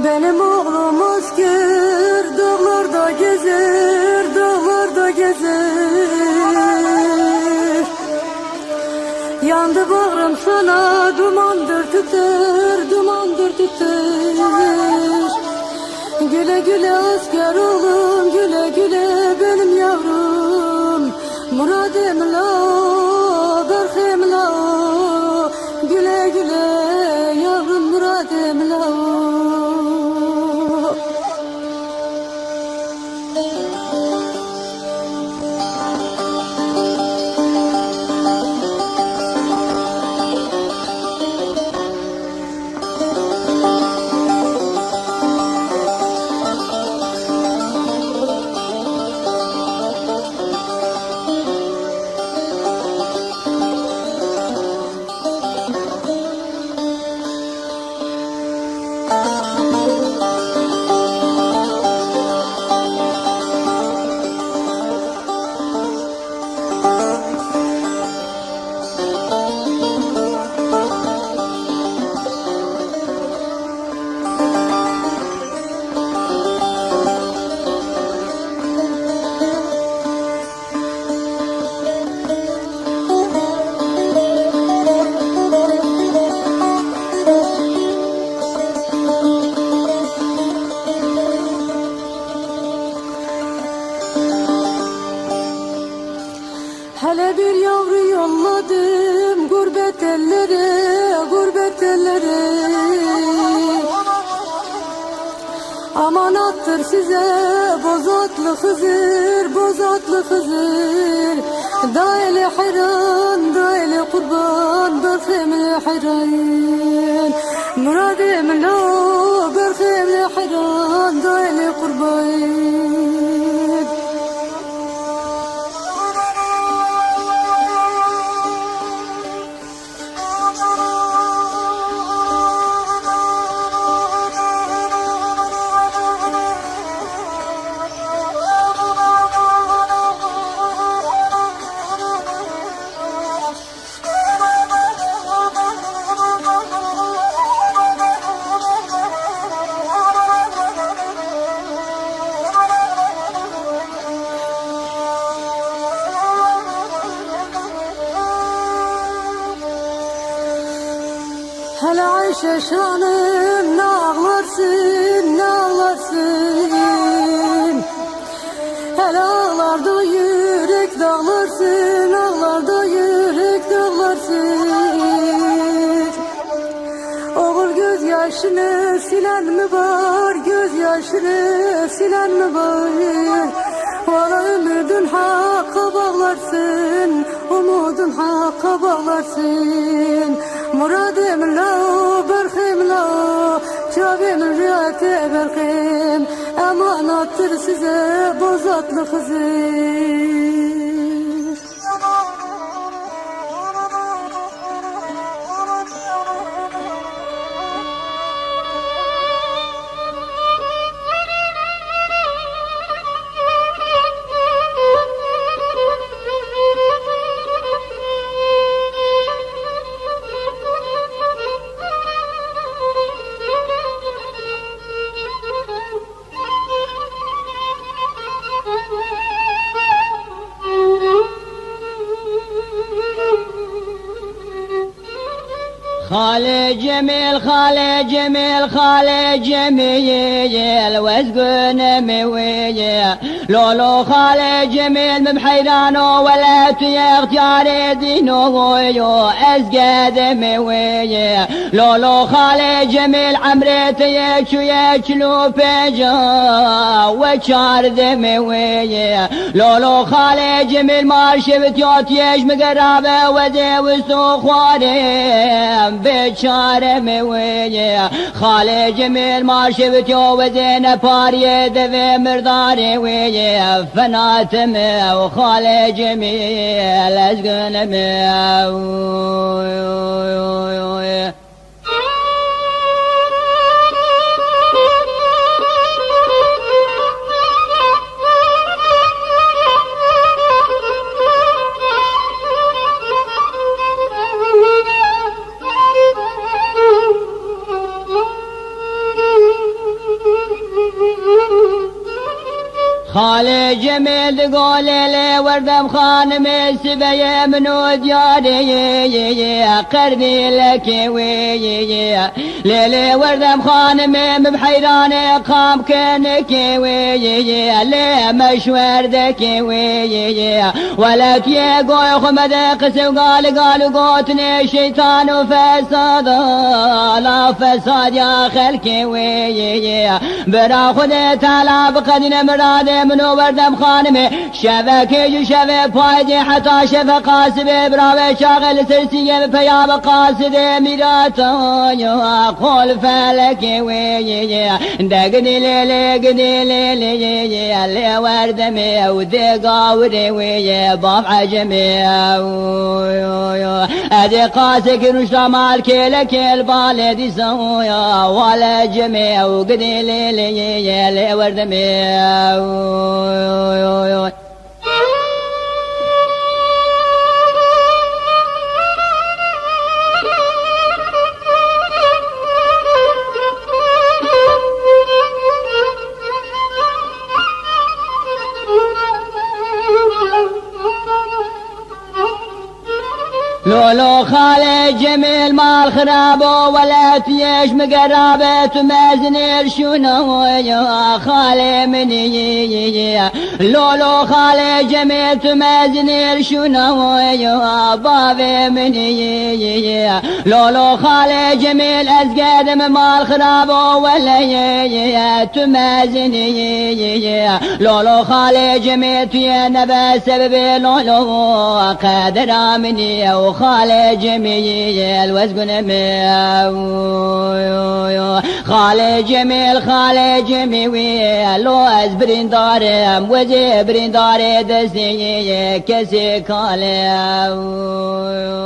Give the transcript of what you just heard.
Benim oğlum asker dağlarda gezer, dağlarda gezer. Yandı bağrım sana, dumandır tüter, dumandır tüter. Güle güle asker oğlum, güle güle benim yavrum. Muradım la, berhem la, güle güle yavrum muradım la. Hele bir yavru yolladım gurbet ellere, gurbet ellere. Amanattır size bozatlı Hızır, bozatlı Hızır. Daili hayran, daili kurban, berhemli hayran. Muradim la, berhemli hayran, daili kurban. Hele Ayşe şanım ne ağlarsın, ne ağlarsın. Hele ağlarda yürek dağlarsın, ağlarda yürek dağlarsın. Oğul gözyaşını silen mi var, gözyaşını silen mi var? Valla ümidin hakka bağlarsın, umudun hakka bağlarsın. Muradım la, berhem la, çabim riyate berhem. Emanattır size bozatlı Hızır. خالي جميل خالي جميل خالي جميل واسقنا مويه لولو خالي جميل مبحيرانو ولا تيختاري دينو اسقاد مويه لولو خالي جميل عمرتي يكشو يكلو فجا وشار دمويه لولو خالي جميل ما شفت يوت يش مقرابه ودي وسو خواري بشاره مويه خاله جميل ما شفتو وزين باريه دفي مرداري ويه فناتم وخاله جميل ازقن مويه خالي جميل تقول لي وردم خانم السبية منو دياري قرني لك ويي ليلي وردم خانم بحيراني قام كنك ويي لي مشوردك ويي ولك يقوي خمد قسم قال قوتني شيطان وفساد لا فساد يا خلك ويي برا خذت على بقدنا مراد منو بردم خانمي شبكي شبه بايدي حتى شبه قاسب براوي شاغل سرسية بياب قاسد ميراتا قول فلك ويي دقني ليلي اللي وردمي ودي قاوري ويي باب عجمي ادي قاسك رشتا مالك لك البالدي سويا ولا جمي وقدي ليلي اللي وردمي لولو خالي جميل مال خرابو ولا تيش مقرابة مازنير شنو يا خالي مني لولو خالي جميل تمازنير شنو يا بابي مني لولو خالي جميل أزقدم مال خرابو ولا تمازني لولو خالي جميل تينا بسبب لولو قادر مني خالي جميل وزقن خالي جميل لوز برين دارم وزي برين داري دسي كسي خالي